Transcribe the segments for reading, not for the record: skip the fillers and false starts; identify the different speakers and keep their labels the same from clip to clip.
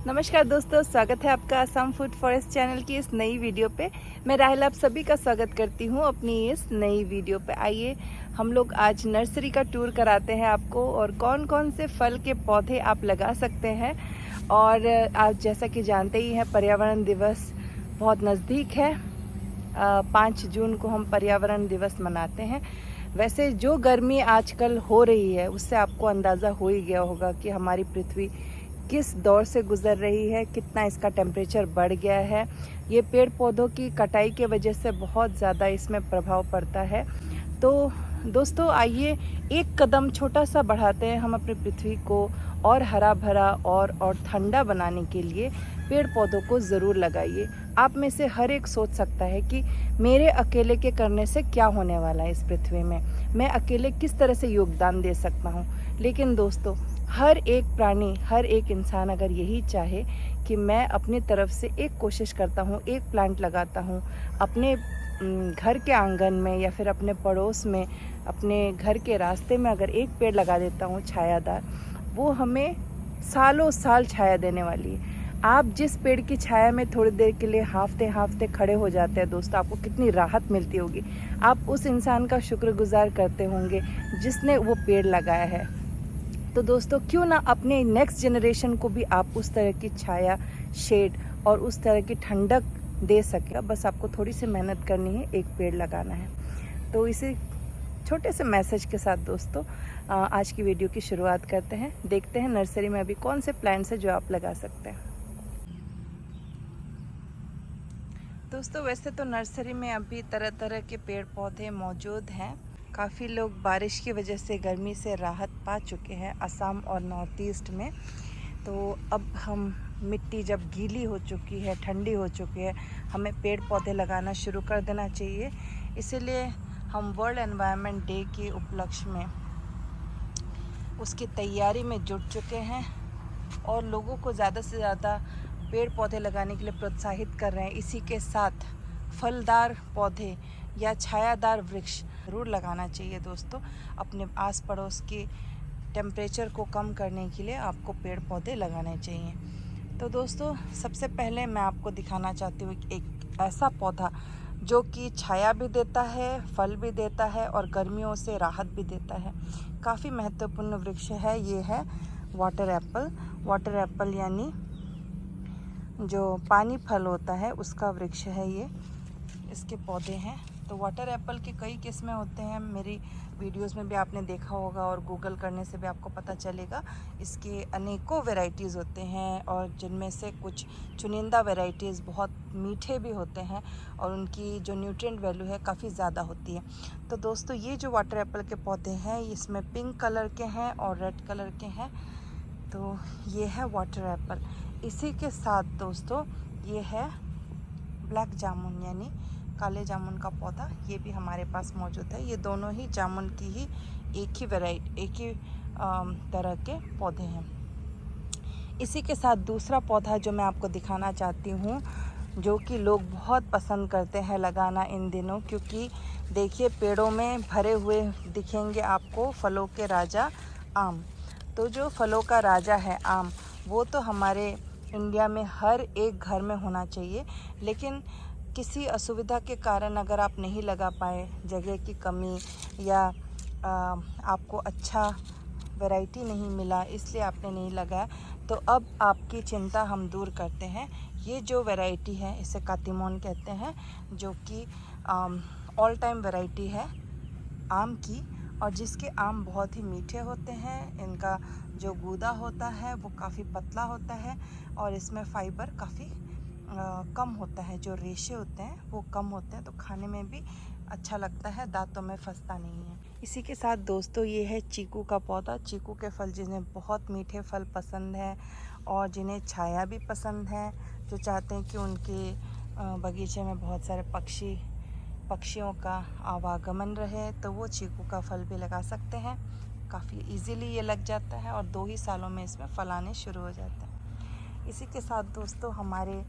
Speaker 1: नमस्कार दोस्तों, स्वागत है आपका असम फूड फॉरेस्ट चैनल की इस नई वीडियो पे। मैं राहिल आप सभी का स्वागत करती हूँ अपनी इस नई वीडियो पे। आइए हम लोग आज नर्सरी का टूर कराते हैं आपको, और कौन कौन से फल के पौधे आप लगा सकते हैं। और आज जैसा कि जानते ही हैं, पर्यावरण दिवस बहुत नज़दीक है। 5 जून को हम पर्यावरण दिवस मनाते हैं। वैसे जो गर्मी आजकल हो रही है उससे आपको अंदाज़ा हो ही गया होगा कि हमारी पृथ्वी किस दौर से गुज़र रही है, कितना इसका टेम्परेचर बढ़ गया है। ये पेड़ पौधों की कटाई के वजह से बहुत ज़्यादा इसमें प्रभाव पड़ता है। तो दोस्तों आइए एक कदम छोटा सा बढ़ाते हैं हम अपनी पृथ्वी को और हरा भरा और ठंडा बनाने के लिए। पेड़ पौधों को ज़रूर लगाइए। आप में से हर एक सोच सकता है कि मेरे अकेले के करने से क्या होने वाला है इस पृथ्वी में, मैं अकेले किस तरह से योगदान दे सकता हूँ। लेकिन दोस्तों, हर एक प्राणी, हर एक इंसान अगर यही चाहे कि मैं अपनी तरफ से एक कोशिश करता हूँ, एक प्लांट लगाता हूँ अपने घर के आंगन में या फिर अपने पड़ोस में, अपने घर के रास्ते में अगर एक पेड़ लगा देता हूँ छायादार, वो हमें सालों साल छाया देने वाली है। आप जिस पेड़ की छाया में थोड़ी देर के लिए हांफते हांफते खड़े हो जाते हैं दोस्तों, आपको कितनी राहत मिलती होगी। आप उस इंसान का शुक्रगुजार करते होंगे जिसने वो पेड़ लगाया है। तो दोस्तों, क्यों ना अपने नेक्स्ट जनरेशन को भी आप उस तरह की छाया, शेड और उस तरह की ठंडक दे सके। बस आपको थोड़ी सी मेहनत करनी है, एक पेड़ लगाना है। तो इसी छोटे से मैसेज के साथ दोस्तों आज की वीडियो की शुरुआत करते हैं। देखते हैं नर्सरी में अभी कौन से प्लांट्स हैं जो आप लगा सकते हैं। दोस्तों, वैसे तो नर्सरी में अभी तरह तरह के पेड़ पौधे मौजूद हैं। काफ़ी लोग बारिश की वजह से गर्मी से राहत पा चुके हैं असम और नॉर्थ ईस्ट में। तो अब हम मिट्टी जब गीली हो चुकी है, ठंडी हो चुकी है, हमें पेड़ पौधे लगाना शुरू कर देना चाहिए। इसीलिए हम वर्ल्ड एनवायरनमेंट डे के उपलक्ष्य में उसकी तैयारी में जुट चुके हैं और लोगों को ज़्यादा से ज़्यादा पेड़ पौधे लगाने के लिए प्रोत्साहित कर रहे हैं। इसी के साथ फलदार पौधे या छायादार वृक्ष ज़रूर लगाना चाहिए दोस्तों। अपने आस पड़ोस के टेम्परेचर को कम करने के लिए आपको पेड़ पौधे लगाने चाहिए। तो दोस्तों, सबसे पहले मैं आपको दिखाना चाहती हूँ एक ऐसा पौधा जो कि छाया भी देता है, फल भी देता है और गर्मियों से राहत भी देता है। काफ़ी महत्वपूर्ण वृक्ष है ये, है वाटर एप्पल। वाटर एप्पल यानी जो पानी फल होता है उसका वृक्ष है ये, इसके पौधे हैं। तो वाटर एप्पल के कई किस्में होते हैं, मेरी वीडियोस में भी आपने देखा होगा और गूगल करने से भी आपको पता चलेगा। इसके अनेकों वैरायटीज़ होते हैं और जिनमें से कुछ चुनिंदा वैरायटीज़ बहुत मीठे भी होते हैं और उनकी जो न्यूट्रिएंट वैल्यू है काफ़ी ज़्यादा होती है। तो दोस्तों, ये जो वाटर एप्पल के पौधे हैं इसमें पिंक कलर के हैं और रेड कलर के हैं। तो ये है वाटर एप्पल। इसी के साथ दोस्तों ये है ब्लैक जामुन यानी काले जामुन का पौधा, ये भी हमारे पास मौजूद है। ये दोनों ही जामुन की ही एक ही तरह के पौधे हैं। इसी के साथ दूसरा पौधा जो मैं आपको दिखाना चाहती हूँ, जो कि लोग बहुत पसंद करते हैं लगाना इन दिनों, क्योंकि देखिए पेड़ों में भरे हुए दिखेंगे आपको फलों के राजा आम। तो जो फलों का राजा है आम, वो तो हमारे इंडिया में हर एक घर में होना चाहिए। लेकिन किसी असुविधा के कारण अगर आप नहीं लगा पाए, जगह की कमी या आपको अच्छा वैरायटी नहीं मिला इसलिए आपने नहीं लगाया, तो अब आपकी चिंता हम दूर करते हैं। ये जो वैरायटी है इसे कातिमोन कहते हैं, जो कि ऑल टाइम वैरायटी है आम की, और जिसके आम बहुत ही मीठे होते हैं। इनका जो गूदा होता है वो काफ़ी पतला होता है और इसमें फाइबर काफ़ी कम होता है। जो रेशे होते हैं वो कम होते हैं, तो खाने में भी अच्छा लगता है, दांतों में फंसता नहीं है। इसी के साथ दोस्तों ये है चीकू का पौधा। चीकू के फल जिन्हें बहुत मीठे फल पसंद है और जिन्हें छाया भी पसंद है, जो चाहते हैं कि उनके बगीचे में बहुत सारे पक्षियों का आवागमन रहे, तो वो चीकू का फल भी लगा सकते हैं। काफ़ी इजीली ये लग जाता है और 2 ही सालों में इसमें फल आने शुरू हो जाते हैं। इसी के साथ दोस्तों हमारे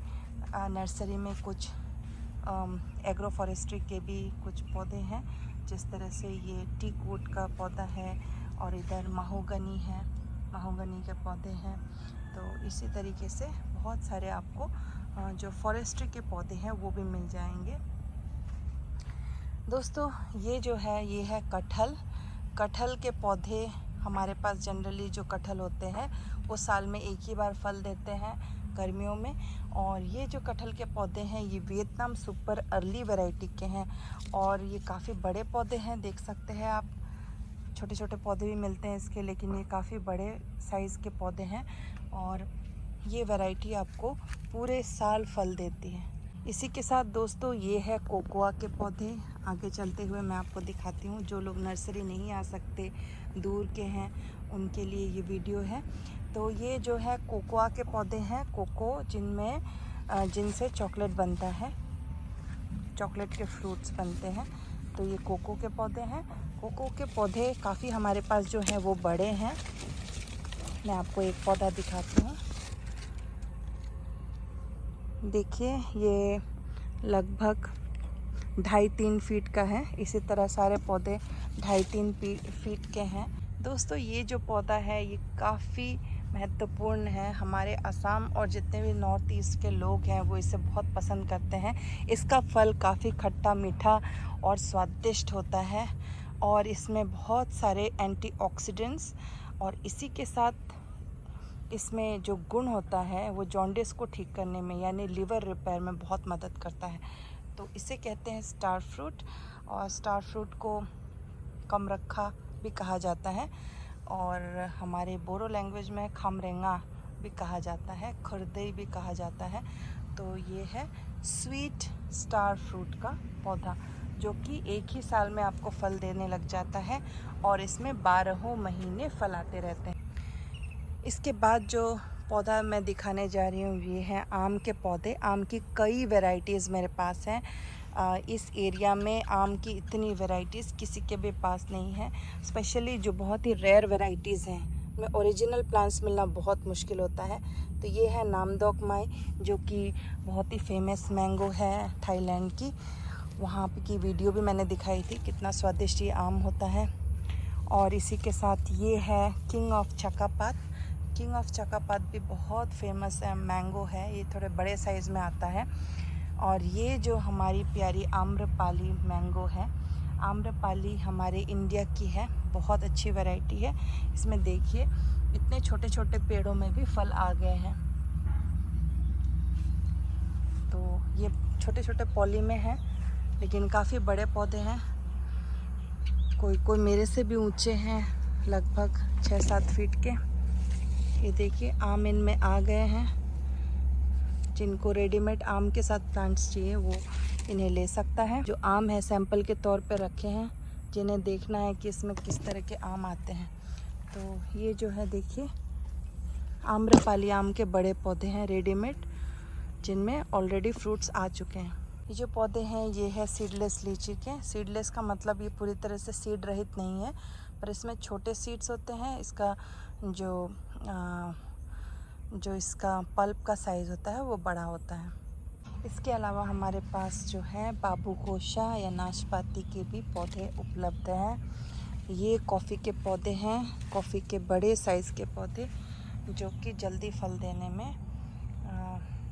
Speaker 1: नर्सरी में कुछ एग्रो फॉरेस्ट्री के भी कुछ पौधे हैं। जिस तरह से ये टीक वुड का पौधा है और इधर महोगनी है, महोगनी के पौधे हैं। तो इसी तरीके से बहुत सारे आपको जो फॉरेस्ट्री के पौधे हैं वो भी मिल जाएंगे। दोस्तों ये जो है ये है कटहल। कटहल के पौधे हमारे पास जनरली जो कटहल होते हैं वो साल में एक ही बार फल देते हैं गर्मियों में। और ये जो कटहल के पौधे हैं ये वियतनाम सुपर अर्ली वैरायटी के हैं और ये काफ़ी बड़े पौधे हैं, देख सकते हैं आप। छोटे छोटे पौधे भी मिलते हैं इसके, लेकिन ये काफ़ी बड़े साइज़ के पौधे हैं और ये वैरायटी आपको पूरे साल फल देती है। इसी के साथ दोस्तों ये है कोकोआ के पौधे। आगे चलते हुए मैं आपको दिखाती हूँ। जो लोग नर्सरी नहीं आ सकते, दूर के हैं, उनके लिए ये वीडियो है। तो ये जो है कोकोआ के पौधे हैं, कोको जिनसे चॉकलेट बनता है, चॉकलेट के फ्रूट्स बनते हैं। तो ये कोको के पौधे हैं। कोको के पौधे काफ़ी हमारे पास जो हैं वो बड़े हैं। मैं आपको एक पौधा दिखाती हूँ। देखिए ये लगभग 2.5-3 फीट का है। इसी तरह सारे पौधे 2.5-3 फीट के हैं। दोस्तों ये जो पौधा है ये काफ़ी महत्वपूर्ण है। हमारे असम और जितने भी नॉर्थ ईस्ट के लोग हैं वो इसे बहुत पसंद करते हैं। इसका फल काफ़ी खट्टा मीठा और स्वादिष्ट होता है और इसमें बहुत सारे एंटीऑक्सीडेंट्स और इसी के साथ इसमें जो गुण होता है वो जॉन्डिस को ठीक करने में यानी लिवर रिपेयर में बहुत मदद करता है। तो इसे कहते हैं स्टार फ्रूट और स्टार फ्रूट को कमरखा भी कहा जाता है और हमारे बोरो लैंग्वेज में खामरेंगा भी कहा जाता है, खुरदई भी कहा जाता है। तो ये है स्वीट स्टार फ्रूट का पौधा जो कि एक ही साल में आपको फल देने लग जाता है और इसमें 12 महीने फल आते रहते हैं। इसके बाद जो पौधा मैं दिखाने जा रही हूँ ये है आम के पौधे। आम की कई वैरायटीज़ मेरे पास हैं। इस एरिया में आम की इतनी वैरायटीज़ किसी के भी पास नहीं है। स्पेशली जो बहुत ही रेयर वैरायटीज़ हैं में ओरिजिनल प्लांट्स मिलना बहुत मुश्किल होता है। तो ये है नामदोक माई जो कि बहुत ही फेमस मैंगो है थाईलैंड की। वहाँ की वीडियो भी मैंने दिखाई थी, कितना स्वादिष्ट ये आम होता है। और इसी के साथ ये है किंग ऑफ चकापात। किंग ऑफ चकापात भी बहुत फेमस है मैंगो है, ये थोड़े बड़े साइज़ में आता है। और ये जो हमारी प्यारी आम्रपाली मैंगो है, आम्रपाली हमारे इंडिया की है, बहुत अच्छी वैरायटी है। इसमें देखिए इतने छोटे छोटे पेड़ों में भी फल आ गए हैं। तो ये छोटे छोटे पॉली में है लेकिन काफ़ी बड़े पौधे हैं। कोई मेरे से भी ऊंचे हैं, लगभग 6-7 फीट के। ये देखिए आम इनमें आ गए हैं। जिनको रेडीमेड आम के साथ प्लांट्स चाहिए वो इन्हें ले सकता है। जो आम है सैंपल के तौर पे रखे हैं, जिन्हें देखना है कि इसमें किस तरह के आम आते हैं। तो ये जो है देखिए आम्रपाली आम के बड़े पौधे हैं रेडीमेड, जिनमें ऑलरेडी फ्रूट्स आ चुके हैं। ये जो पौधे हैं ये है सीडलेस लीची के। सीडलेस का मतलब ये पूरी तरह से सीड रहित नहीं है, पर इसमें छोटे सीड्स होते हैं। इसका जो इसका पल्प का साइज़ होता है वो बड़ा होता है। इसके अलावा हमारे पास जो है बाबूगोशा या नाशपाती के भी पौधे उपलब्ध हैं। ये कॉफ़ी के पौधे हैं, कॉफ़ी के बड़े साइज़ के पौधे जो कि जल्दी फल देने में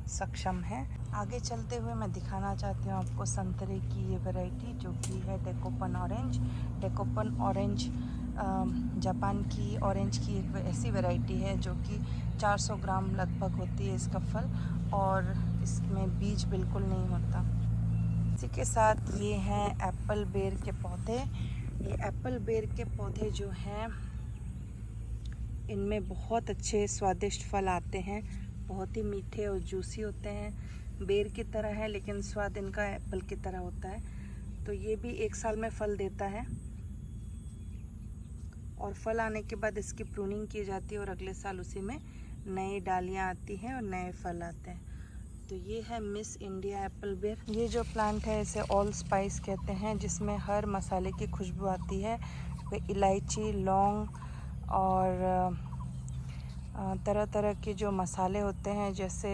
Speaker 1: सक्षम है। आगे चलते हुए मैं दिखाना चाहती हूँ आपको संतरे की ये वैरायटी जो कि है डेकोपन ऑरेंज। डेकोपन ऑरेंज जापान की ऑरेंज की एक ऐसी वैरायटी है जो कि 400 ग्राम लगभग होती है इसका फल और इसमें बीज बिल्कुल नहीं होता। इसी के साथ ये हैं एप्पल बेर के पौधे। ये एप्पल बेर के पौधे जो हैं इनमें बहुत अच्छे स्वादिष्ट फल आते हैं, बहुत ही मीठे और जूसी होते हैं। बेर की तरह है लेकिन स्वाद इनका एप्पल की तरह होता है। तो ये भी एक साल में फल देता है और फल आने के बाद इसकी प्रूनिंग की जाती है और अगले साल उसी में नई डालियाँ आती हैं और नए फल आते हैं। तो ये है मिस इंडिया एप्पल बेर। ये जो प्लांट है इसे ऑल स्पाइस कहते हैं, जिसमें हर मसाले की खुशबू आती है। इलायची, लौंग और तरह तरह के जो मसाले होते हैं जैसे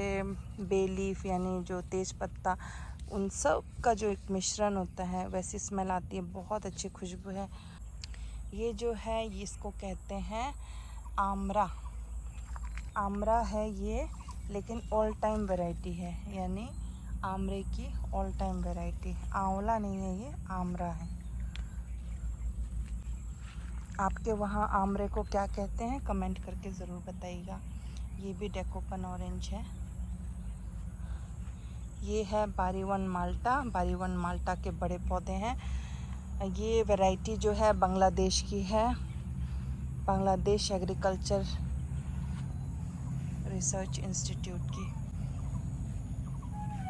Speaker 1: बे लीफ यानी जो तेज पत्ता, उन सब का जो एक मिश्रण होता है वैसी स्मेल आती है, बहुत अच्छी खुशबू है। ये जो है इसको कहते हैं आमरा। आमरा है ये, लेकिन ऑल टाइम वैरायटी है, यानी आमरे की ऑल टाइम वैरायटी। आंवला नहीं है, ये आमरा है। आपके वहाँ आमरे को क्या कहते हैं कमेंट करके ज़रूर बताइएगा। ये भी डेकोपन ऑरेंज है। ये है बारीवन माल्टा। बारीवन माल्टा के बड़े पौधे हैं। ये वैरायटी जो है बांग्लादेश की है, बांग्लादेश एग्रीकल्चर रिसर्च इंस्टीट्यूट की।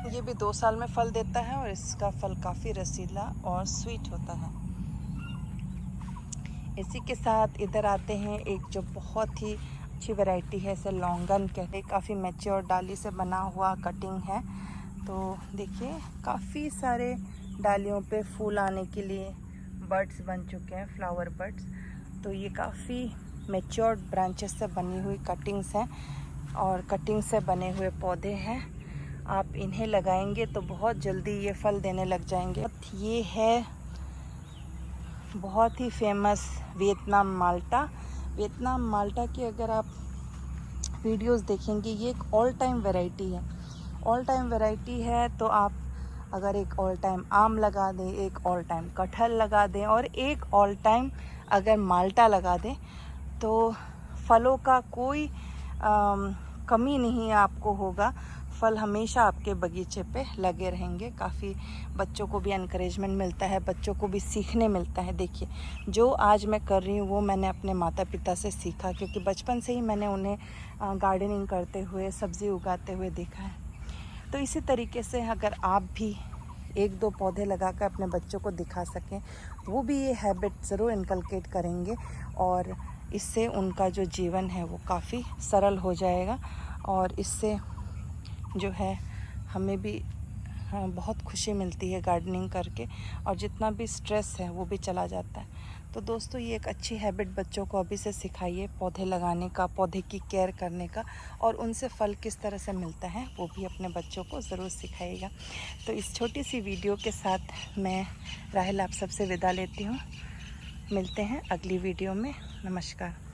Speaker 1: ये भी 2 साल में फल देता है और इसका फल काफ़ी रसीला और स्वीट होता है। इसी के साथ इधर आते हैं एक जो बहुत ही अच्छी वैरायटी है, इसे लॉन्गन कहते हैं। काफ़ी मैच्योर डाली से बना हुआ कटिंग है। तो देखिए काफ़ी सारे डालियों पे फूल आने के लिए बर्ड्स बन चुके हैं, फ्लावर बर्ड्स। तो ये काफ़ी मैच्योर्ड ब्रांचेस से बनी हुई कटिंग्स हैं और कटिंग से बने हुए पौधे हैं। आप इन्हें लगाएंगे तो बहुत जल्दी ये फल देने लग जाएंगे। ये है बहुत ही famous Vietnam Malta. Vietnam Malta की अगर आप वीडियोस देखेंगे, ये एक ऑल टाइम वैरायटी है। ऑल टाइम वैरायटी है तो आप अगर एक ऑल टाइम आम लगा दें, एक ऑल टाइम कटहल लगा दें और एक ऑल टाइम अगर माल्टा लगा दें, तो फलों का कोई कमी नहीं आपको होगा। फल हमेशा आपके बगीचे पे लगे रहेंगे। काफ़ी बच्चों को भी एनकरेजमेंट मिलता है, बच्चों को भी सीखने मिलता है। देखिए जो आज मैं कर रही हूँ वो मैंने अपने माता पिता से सीखा, क्योंकि बचपन से ही मैंने उन्हें गार्डनिंग करते हुए, सब्ज़ी उगाते हुए देखा है। तो इसी तरीके से अगर आप भी 1-2 पौधे लगाकर अपने बच्चों को दिखा सकें, वो भी ये हैबिट ज़रूर इनकलकेट करेंगे और इससे उनका जो जीवन है वो काफ़ी सरल हो जाएगा। और इससे जो है हमें भी बहुत खुशी मिलती है गार्डनिंग करके, और जितना भी स्ट्रेस है वो भी चला जाता है। तो दोस्तों ये एक अच्छी हैबिट बच्चों को अभी से सिखाइए, पौधे लगाने का, पौधे की केयर करने का, और उनसे फल किस तरह से मिलता है वो भी अपने बच्चों को ज़रूर सिखाइएगा। तो इस छोटी सी वीडियो के साथ मैं राहिल आप सबसे विदा लेती हूँ। मिलते हैं अगली वीडियो में। नमस्कार।